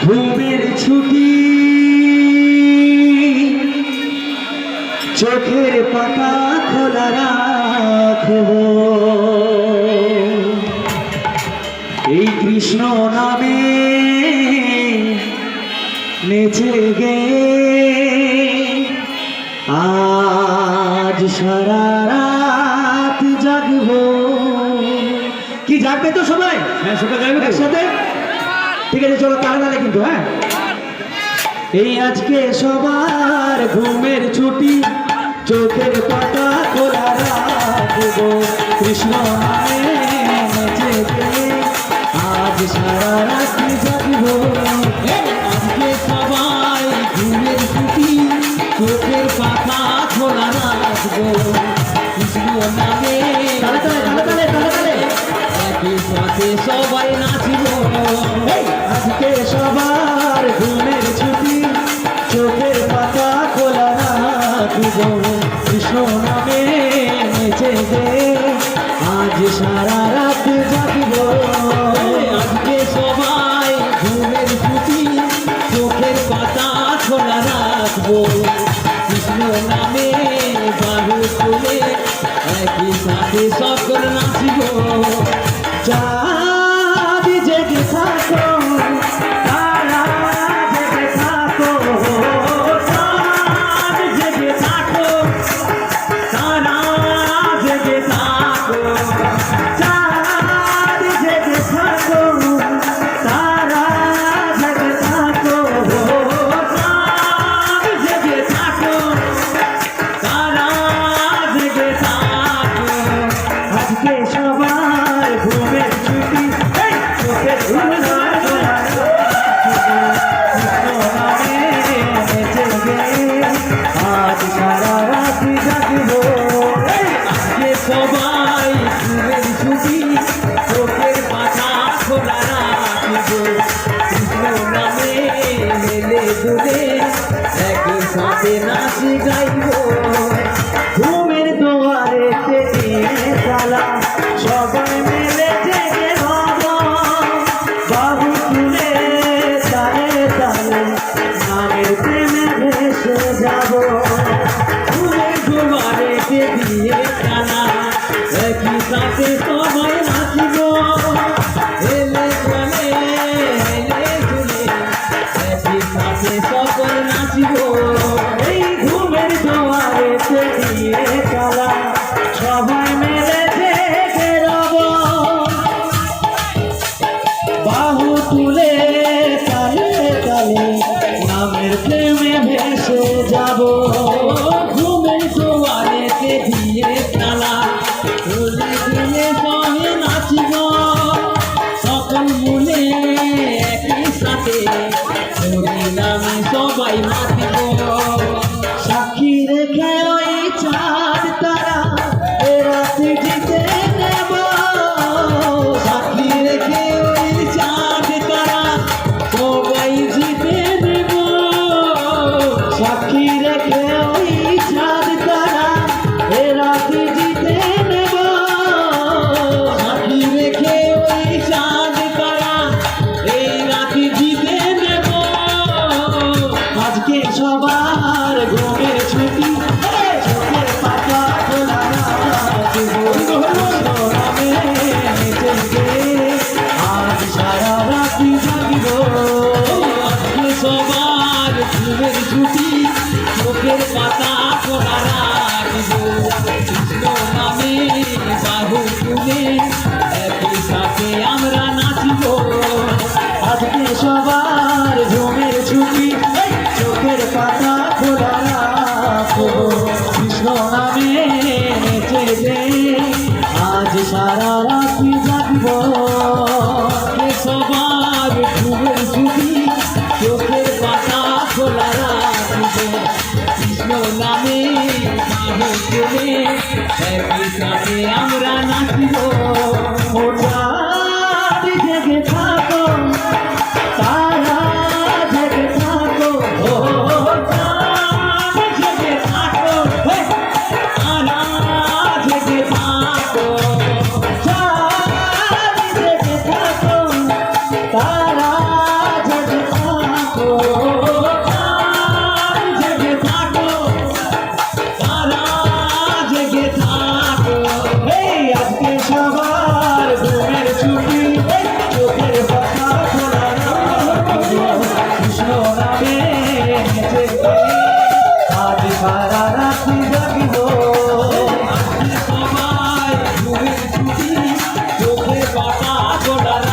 ঘুমের ছুটি চোখের পাতা খোলা রাখব, এই কৃষ্ণ নামে নেচে গে আজ সারা রাত জাগবো। কি জাগবে তো সবাই? হ্যাঁ, সবাই জাগবে একসাথে। ঠিক আছে, চলো তাহলে কিন্তু। হ্যাঁ, এই আজকে সবার ঘুমের ছুটি চোখের পাতা খোলা রাখবো, কৃষ্ণ নামে নেচে গে আজ সারা রাত জাগবো। আজকে সবাই ঘুমের ছুটি চোখের পাতা খোলা রাখবো, কৃষ্ণ নামে একই সাথে সবাই নাচব। আজকে সবার ঘুমের ছুটি চোখের পাতা খোলা রাখবো, কৃষ্ণ নামে নেচে গে আজ সারা রাত জাগবো। আজকে সবাই ঘুমের ছুটি চোখের পাতা খোলা রাখবো, কৃষ্ণ নামে বাহু তুলে একই সাথে সকল নাচব। চাঁদ জেগে থাকো, তারা জেগে থাকো, চাঁদ জেগে থাকো, তারা জেগে থাকো, চাঁদ জেগে থাকো, তারা জেগে থাকো, চাঁদ জেগে থাকো, তারা জেগে থাকো। আজকে সবার ঘুমের ছুটি চোখের পাতা খোলা আজ সারা রাত জাগবো। আজকে সবাই ঘুমের ছুটি চোখের পাতা খোলা রাখবো, কৃষ্ণ নামে মেলে দুলে একই সাথে নাচ গাইব। ঘুমের দুয়ারেতে দিয়ে তালা সবাই মিলে জেগে হব, বাহু তুলে তালে তালে নামের প্রেমে ভেসে যাব। ঘুমের দুয়ারেতে দিয়ে টানা একই সাথে সবাই নাচব। এলে চলে এলে চলে একই সাথে সকল নাচব। এই ঘুমের দুয়ারেতে দিয়ে তালা সবাই মিলে জেগে রব, বাহু তুলে তালে তালে নামের প্রেমে ভেসে যাব। ঘুমের দুয়ারেতে দিয়ে তালা তুলে দিয়ে সহে নাচব। সকল মনে একই সাথে হরি নামে সবাই নাচব। সাক্ষী রেখে ওই চাঁদ তারা এ রাতে জিতে নেব, সাক্ষী রেখে ওই চাঁদ তারা সবাই জিতে নেব। সাক্ষী রেখে ওই চাঁদ তারা এ রাতে জিতে নেব। সাক্ষী রেখে ওই চাঁদ তারা এই রাতে জিতে নেব। আজকে সবার ঘুমের ছুটি চোখের পাতা খোলা রাখবো, নামে নেচে গে আজ সারা রাত জাগবো। আজকে সবার ঘুমের ছুটি চোখের পাতা খোলা রাখবো, কৃষ্ণ নামে বাহু তুলে একই সাথে আমরা নাচব। আজকে সবার ঘুমের ছুটি চোখের পাতা খোলা রাখবো, কৃষ্ণ নামে নেচে গে আজ সারা রাত জাগবো। আজকে সবার ঘুমের ছুটি চোখের পাতা খোলা রাখবো, কৃষ্ণ নামে বাহু তুলে একই সাথে আমরা নাচব। ও চাঁদ জেগে থাকো, তারা জেগে থাকো, ও চাঁদ জেগে থাকো, তারা জেগে থাকো, চাঁদ জেগে না